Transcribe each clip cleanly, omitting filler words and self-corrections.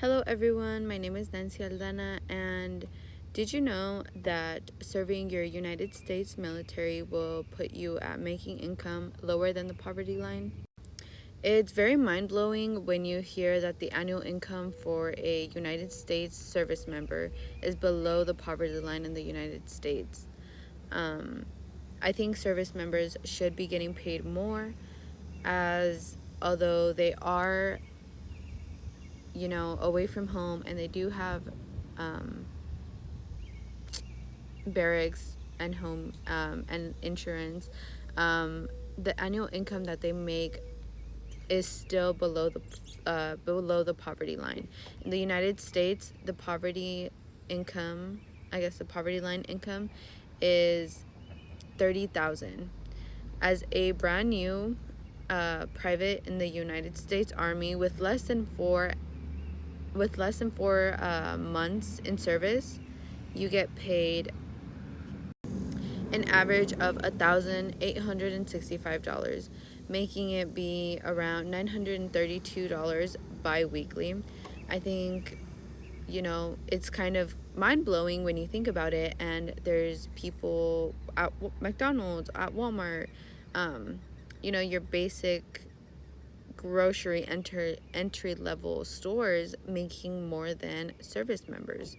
Hello everyone, my name is Nancy Aldana, and did you know that serving your United States military will put you at making income lower than the poverty line? It's very mind-blowing when you hear that the annual income for a United States service member is below the poverty line in the United States. Um, I think service members should be getting paid more, as although they are away from home and they do have um, barracks and home and insurance, um, the annual income that they make is still below the poverty line. In the United States, the poverty income, I guess the poverty line income, is 30,000. As a brand new private in the United States Army with less than 4 months in service, you get paid an average of $1,865, making it be around $932 bi-weekly. I think, it's kind of mind-blowing when you think about it, and there's people at McDonald's, at Walmart, your basic grocery entry level stores making more than service members.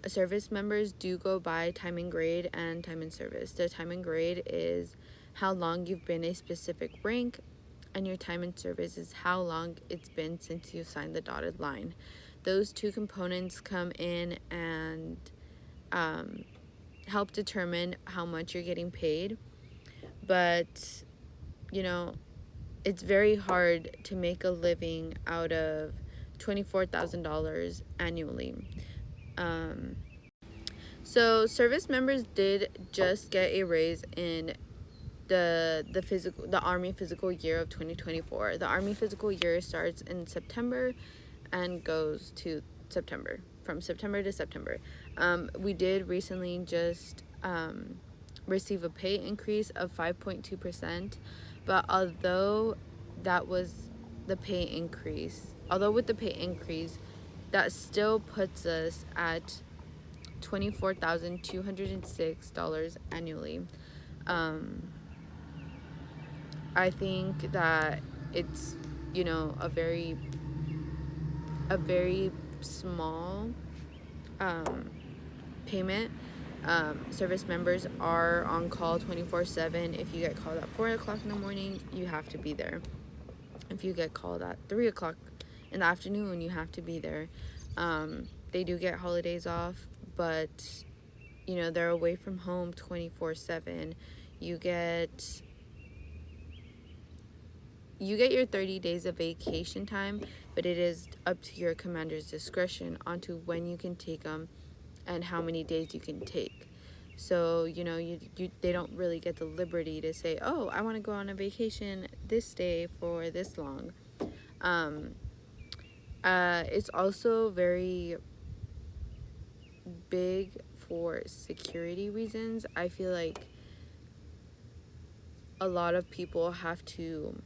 Service members do go by time and grade and time and service. The time and grade is how long you've been a specific rank, and your time and service is how long it's been since you signed the dotted line. Those two components come in and help determine how much you're getting paid. But, you know, it's very hard to make a living out of $24,000 annually. So service members did just get a raise in the Army physical year of 2024. The Army physical year starts in September and goes to September, from September to September. We did recently just receive a pay increase of 5.2%, but that was the pay increase, although with the pay increase, that still puts us at $24,206 annually. I think that it's, a very small payment. Service members are on call 24/7. If you get called at 4 o'clock in the morning, you have to be there. If you get called at 3 o'clock in the afternoon, you have to be there. They do get holidays off, but they're away from home 24/7. You get your 30 days of vacation time, but it is up to your commander's discretion onto when you can take them and how many days you can take. So they don't really get the liberty to say, oh, I want to go on a vacation this day for this long. It's also very big for security reasons. I feel like a lot of people have to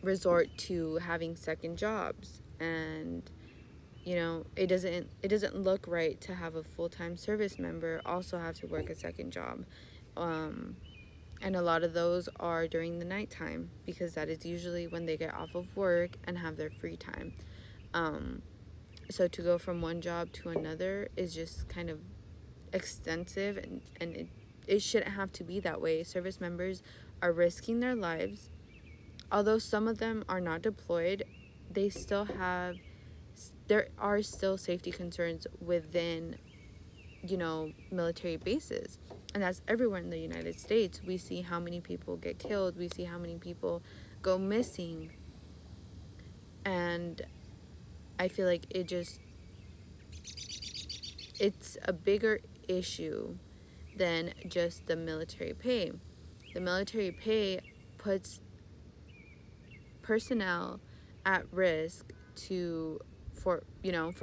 resort to having second jobs, and it doesn't look right to have a full-time service member also have to work a second job, and a lot of those are during the nighttime, because that is usually when they get off of work and have their free time. So to go from one job to another is just kind of extensive, and it shouldn't have to be that way. Service members are risking their lives. Although some of them are not deployed, there are still safety concerns within, military bases. And that's everywhere in the United States. We see how many people get killed. We see how many people go missing. And I feel like it's a bigger issue than just the military pay. The military pay puts personnel at risk for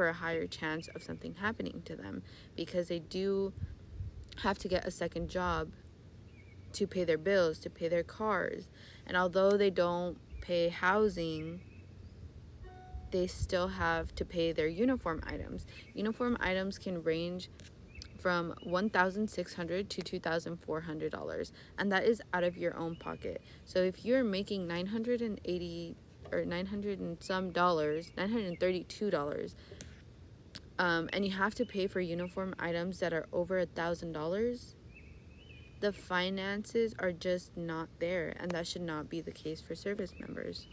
a higher chance of something happening to them, because they do have to get a second job to pay their bills, to pay their cars. And although they don't pay housing, they still have to pay their uniform items. Uniform items can range from $1,600 to $2,400, and that is out of your own pocket. So if you're making 980 or 900 and some dollars, $932, and you have to pay for uniform items that are over $1,000, the finances are just not there, and that should not be the case for service members.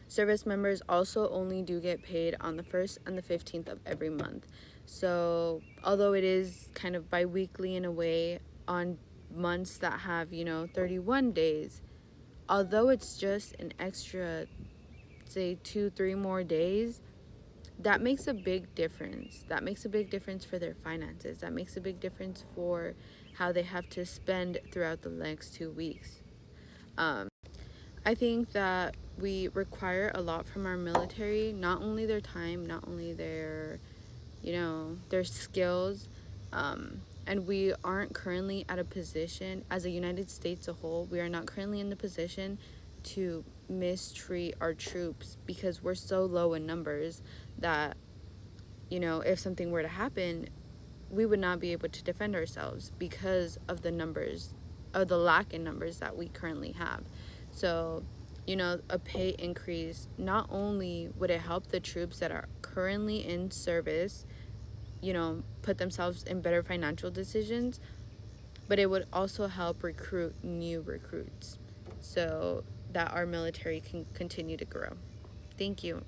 Service members also only do get paid on the 1st and the 15th of every month. So, although it is kind of bi weekly in a way on months that have, 31 days, although it's just an extra, say, 2, 3 more days, that makes a big difference. That makes a big difference for their finances. That makes a big difference for how they have to spend throughout the next 2 weeks. I think that we require a lot from our military, not only their time, not only their skills, and we aren't currently at a position, as a United States a whole, we are not currently in the position to mistreat our troops because we're so low in numbers that, if something were to happen, we would not be able to defend ourselves because of the numbers, of the lack in numbers that we currently have. So, a pay increase, not only would it help the troops that are currently in service, put themselves in better financial decisions, but it would also help recruit new recruits so that our military can continue to grow. Thank you.